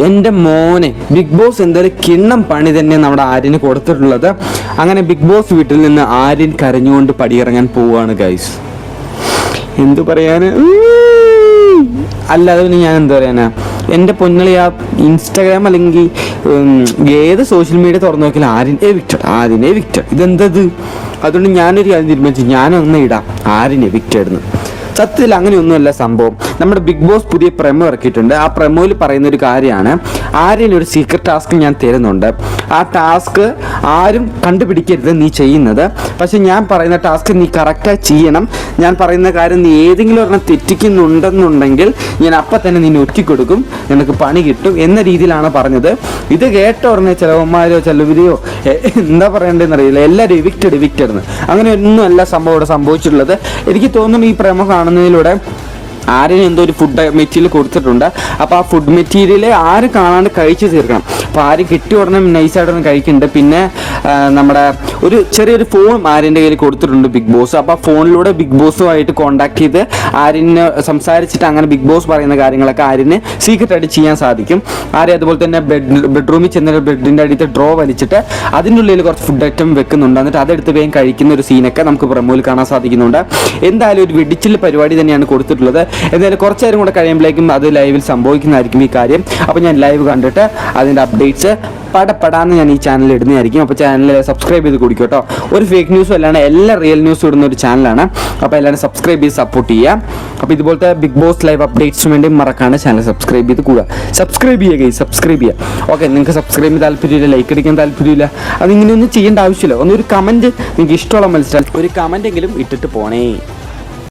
എൻ്റെ മോനെ big boss എന്തായാലും കിണ്ണം പണി തന്നെ നമ്മുടെ ആര്യന് കൊടുത്തിട്ടുള്ളത്. അങ്ങനെ ബിഗ് ബോസ് വീട്ടിൽ നിന്ന് ആര്യൻ കരഞ്ഞുകൊണ്ട് പടിയിറങ്ങാൻ പോവുകയാണ് ഗൈസ്. എന്തു പറയാന്, അല്ലാതെ പിന്നെ ഞാൻ എന്താ പറയാനാ, എൻ്റെ പൊന്നളി ആ ഇൻസ്റ്റാഗ്രാം അല്ലെങ്കിൽ ഏത് സോഷ്യൽ മീഡിയ തുറന്നു നോക്കിയാൽ ആര്യൻ എവിക്റ്റഡ് ഇതെന്തത്. അതുകൊണ്ട് ഞാനൊരു കാര്യം തീരുമാനിച്ചു, ഞാനൊന്ന് ഇടാം ആര്യൻ എവിക്റ്റഡ് എന്ന്. സത്യത്തിൽ അങ്ങനെയൊന്നുമല്ല സംഭവം. നമ്മുടെ ബിഗ് ബോസ് പുതിയ പ്രമോ ഇറക്കിയിട്ടുണ്ട്. ആ പ്രമോയിൽ പറയുന്ന ഒരു കാര്യമാണ്, ആര്യനൊരു സീക്രട്ട് ടാസ്ക് ഞാൻ തരുന്നുണ്ട്. ആ ടാസ്ക് ആരും കണ്ടുപിടിക്കരുത് നീ ചെയ്യുന്നത്. പക്ഷെ ഞാൻ പറയുന്ന ടാസ്ക് നീ കറക്റ്റായി ചെയ്യണം. ഞാൻ പറയുന്ന കാര്യം നീ ഏതെങ്കിലും ഒരെണ്ണം തെറ്റിക്കുന്നുണ്ടെന്നുണ്ടെങ്കിൽ ഞാൻ അപ്പം തന്നെ നിന്നെ ഒറ്റിക്കൊടുക്കും, നിനക്ക് പണി കിട്ടും എന്ന രീതിയിലാണ് പറഞ്ഞത്. ഇത് കേട്ട ഉടനെ ചിലവന്മാരോ ചിലവരെയോ എന്താ പറയേണ്ടതെന്ന് അറിയില്ല, എല്ലാവരും എവിക്റ്റഡ് എന്ന്. അങ്ങനെ ഒന്നും അല്ല സംഭവം ഇവിടെ സംഭവിച്ചിട്ടുള്ളത്. എനിക്ക് തോന്നുന്നു ഈ പ്രമോ കാണുന്നതിലൂടെ ആര്യന് എന്തോ ഒരു ഫുഡ് മെറ്റീരിയൽ കൊടുത്തിട്ടുണ്ട്. അപ്പോൾ ആ ഫുഡ് മെറ്റീരിയൽ ആരും കാണാണ്ട് കഴിച്ച് തീർക്കണം. അപ്പോൾ ആരും കിട്ടിയ ഉടനെ നൈസായിട്ടൊന്നും കഴിക്കുന്നുണ്ട്. പിന്നെ നമ്മുടെ ഒരു ചെറിയൊരു ഫോൺ ആര്യൻ്റെ കയ്യിൽ കൊടുത്തിട്ടുണ്ട് ബിഗ് ബോസ്. അപ്പോൾ ആ ഫോണിലൂടെ ബിഗ് ബോസുമായിട്ട് കോൺടാക്ട് ചെയ്ത് ആര്യന് സംസാരിച്ചിട്ട് അങ്ങനെ ബിഗ് ബോസ് പറയുന്ന കാര്യങ്ങളൊക്കെ ആര്യന് സീക്രട്ടായിട്ട് ചെയ്യാൻ സാധിക്കും. ആര്യ അതുപോലെ തന്നെ ബെഡ്റൂമിൽ ചെന്ന ബെഡിൻ്റെ അടിയത്തെ ഡ്രോ വലിച്ചിട്ട് അതിൻ്റെ ഉള്ളിൽ കുറച്ച് ഫുഡ് ഐറ്റം വെക്കുന്നുണ്ട്. എന്നിട്ട് അതെടുത്ത് വേഗം കഴിക്കുന്ന ഒരു സീനൊക്കെ നമുക്ക് പ്രമോയിൽ കാണാൻ സാധിക്കുന്നുണ്ട്. എന്തായാലും ഒരു വെടിച്ചിൽ പരിപാടി തന്നെയാണ് കൊടുത്തിട്ടുള്ളത്. എന്തായാലും കുറച്ച് നേരം കൂടെ കഴിയുമ്പോഴേക്കും അത് ലൈവിൽ സംഭവിക്കുന്നതായിരിക്കും ഈ കാര്യം. അപ്പോൾ ഞാൻ ലൈവ് കണ്ടിട്ട് അതിൻ്റെ അപ്ഡേറ്റ്സ് പടപടാന്ന് ഞാൻ ഈ ചാനലിൽ ഇടുന്നതായിരിക്കും. അപ്പോൾ ചാനൽ സബ്സ്ക്രൈബ് ചെയ്ത് കൊടുക്കും കേട്ടോ. ഒരു ഫേക്ക് ന്യൂസും അല്ലാണ്ട് എല്ലാ റിയൽ ന്യൂസും ഇടുന്ന ഒരു ചാനലാണ്. അപ്പോൾ എല്ലാവരും സബ്സ്ക്രൈബ് ചെയ്ത് സപ്പോർട്ട് ചെയ്യാം. അപ്പോൾ ഇതുപോലത്തെ ബിഗ് ബോസ് ലൈവ് അപ്ഡേറ്റ്സിന് വേണ്ടി മറക്കാണ്ട് ചാനൽ സബ്സ്ക്രൈബ് ചെയ്ത് കൂടുക. സബ്സ്ക്രൈബ് ചെയ്യുക. ഓക്കെ, നിങ്ങൾക്ക് സബ്സ്ക്രൈബ് ചെയ്യാൻ താല്പര്യമില്ല, ലൈക്ക് അടിക്കാൻ താല്പര്യമില്ല, അതിങ്ങനെയൊന്നും ചെയ്യേണ്ട ആവശ്യമില്ല. ഒന്നൊരു കമൻറ്റ് നിങ്ങൾക്ക് ഇഷ്ടമുള്ള മനസ്സിലാക്കി ഒരു കമൻറ്റെങ്കിലും ഇട്ടിട്ട് പോണേ.